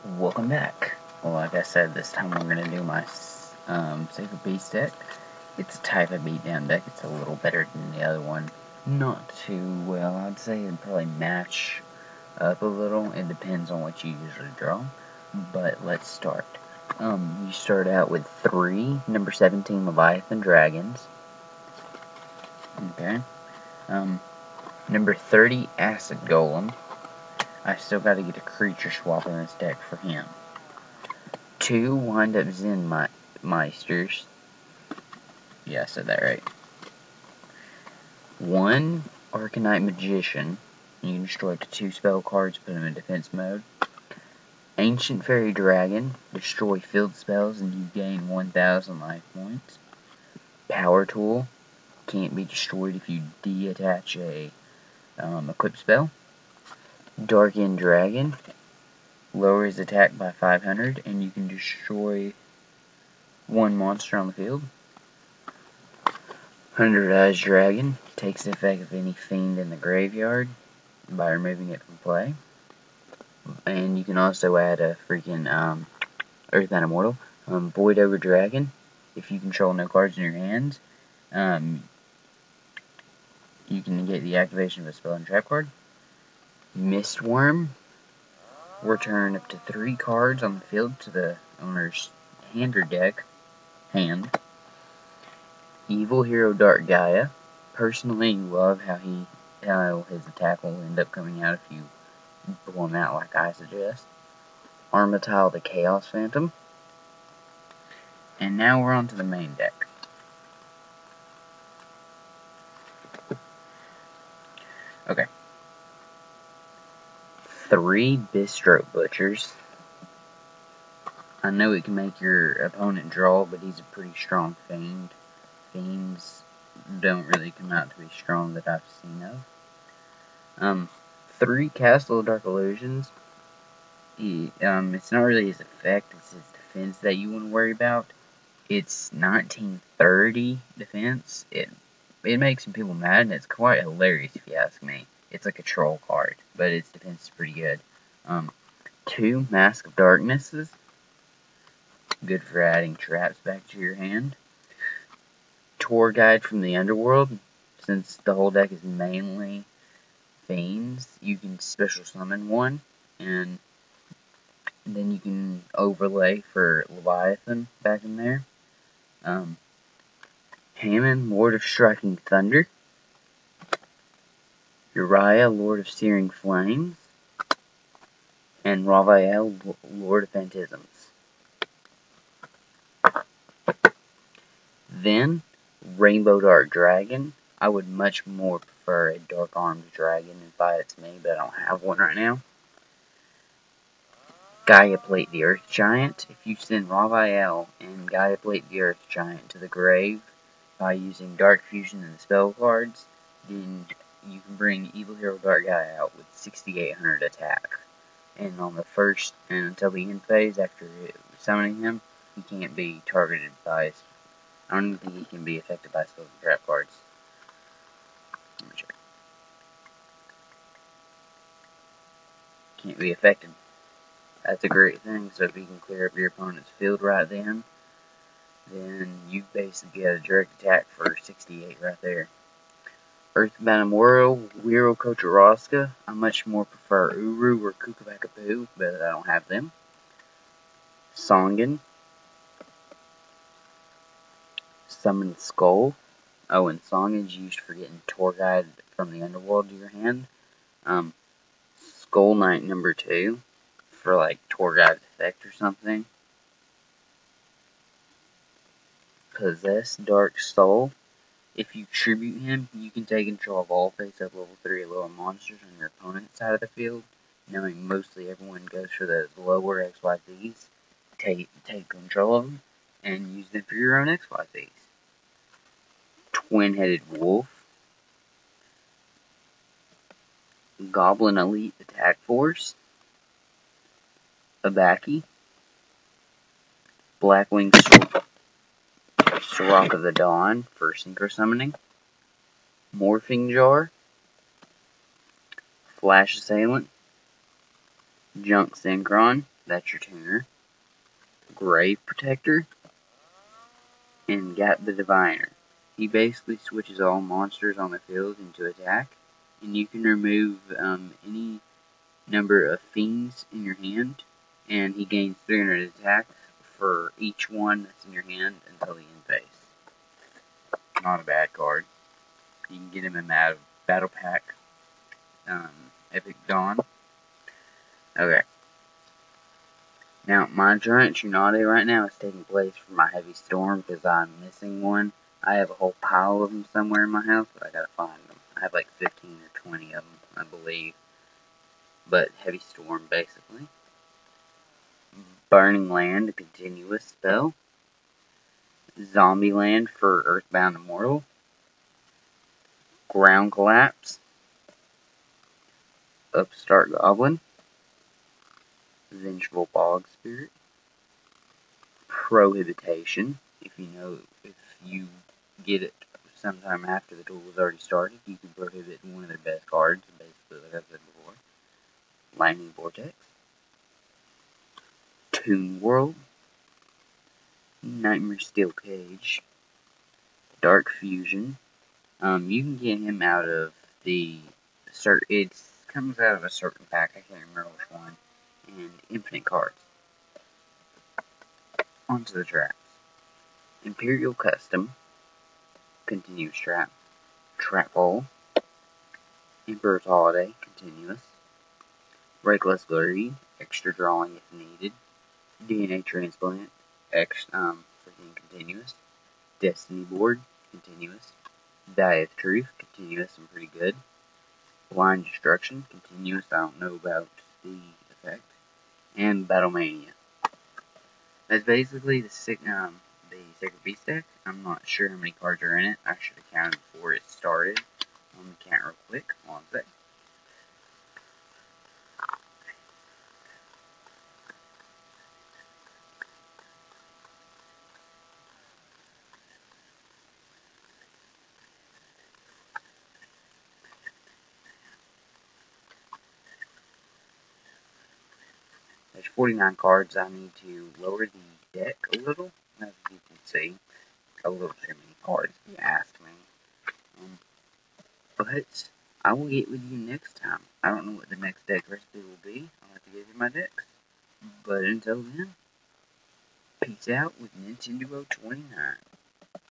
Welcome back. Well, like I said, this time we're going to do my Sacred Beast deck. It's a type of beatdown deck. It's a little better than the other one. Not too well, I'd say. It'd probably match up a little. It depends on what you usually draw. But let's start. You start out with 3 number 17 Leviathan Dragons. Okay. Number 30 Acid Golem. I still got to get a creature swap in this deck for him. 2 Wind-Up Zen Meisters. Yeah, I said that right. 1 Arcanite Magician. You can destroy up to 2 spell cards, put them in defense mode. Ancient Fairy Dragon. Destroy field spells and you gain 1,000 life points. Power Tool. Can't be destroyed if you detach a equip spell. Dark End Dragon. Lowers attack by 500 and you can destroy 1 monster on the field. 100 Eyes Dragon. Takes the effect of any fiend in the graveyard by removing it from play. And you can also add a freaking Earthbound Immortal. Void Over Dragon. If you control no cards in your hands, you can negate the activation of a spell and trap card. Mistworm. Return up to 3 cards on the field to the owner's hand or deck. Evil Hero Dark Gaia. Personally love how his attack will end up coming out if you blow him out like I suggest. Armatile the Chaos Phantom. And now we're on to the main deck. Okay. 3 Bistro Butchers. I know it can make your opponent draw, but he's a pretty strong fiend. Fiends don't really come out to be strong that I've seen of. 3 Castle of Dark Illusions. It's not really his effect, it's his defense that you want to worry about. It's 1930 defense. It makes some people mad, and it's quite hilarious if you ask me. It's like a troll card, but its defense is pretty good. 2 Mask of Darknesses. Good for adding traps back to your hand. Tour Guide from the Underworld. Since the whole deck is mainly fiends, you can special summon one, and then you can overlay for Leviathan back in there. Hammond, Lord of Striking Thunder. Uriah, Lord of Searing Flames. And Raphael, Lord of Phantasms. Then, Rainbow Dark Dragon. I would much more prefer a Dark Armed Dragon if it's me, but I don't have one right now. Gaia Plate the Earth Giant. If you send Raphael and Gaia Plate the Earth Giant to the grave by using Dark Fusion and the spell cards, then you can bring Evil Hero Dark Gaia out with 6,800 attack. And on the first and until the end phase, after summoning him, he can't be targeted by. I don't even think he can be affected by spells and trap cards. Let me check. Can't be affected. That's a great thing. So if you can clear up your opponent's field right then you basically get a direct attack for 68 right there. Earthbound Immortal, Wiro Kocharaska. I much more prefer Uru or Kukabakapu, but I don't have them. Songen. Summon Skull. Oh, and Songen's used for getting Tour Guide from the Underworld to your hand. Skull Knight number 2 for like Tour Guide effect or something. Possess Dark Soul. If you tribute him, you can take control of all face-up level 3 or lower monsters on your opponent's side of the field. Knowing mostly everyone goes for those lower XYZs, take control of them and use them for your own XYZs. Twin-Headed Wolf. Goblin Elite Attack Force. Abaki. Blackwing Rock of the Dawn for Synchro Summoning. Morphing Jar. Flash Assailant. Junk Synchron. That's your tuner. Grave Protector. And got the Diviner. He basically switches all monsters on the field into attack. And you can remove any number of fiends in your hand. And he gains 300 attack for each one that's in your hand until the end phase. Not a bad card. You can get him in Battle Pack Epic Dawn. Okay. Now, my Giant Tsunade right now is taking place for my Heavy Storm because I'm missing one. I have a whole pile of them somewhere in my house, but I gotta find them. I have like 15 or 20 of them, I believe. But Heavy Storm, basically. Burning Land, a continuous spell. Zombie Land for Earthbound Immortal. Ground Collapse. Upstart Goblin. Vengeful Bog Spirit. Prohibition. If you get it sometime after the duel was already started, you can prohibit one of their best cards, basically, like I said before. Lightning Vortex. Toon World. Nightmare Steel Cage. Dark Fusion. You can get him out of it comes out of a certain pack, I can't remember which one, and infinite cards. Onto the traps. Imperial Custom. Continuous trap. Trap Hole. Emperor's Holiday, continuous. Reckless Greed, extra drawing if needed. DNA Transplant, freaking continuous. Destiny Board, continuous. Die of Truth, continuous and pretty good. Blind Destruction, continuous, I don't know about the effect. And Battlemania. That's basically the Sacred Beast deck. I'm not sure how many cards are in it. I should have counted before it started. Let me count real quick. Hold on a sec. There's 49 cards. I need to lower the deck a little. As you can see, a little too many cards, if you ask me. But I will get with you next time. I don't know what the next deck recipe will be. I'll have to give you my decks. But until then, peace out with Nintendo 29.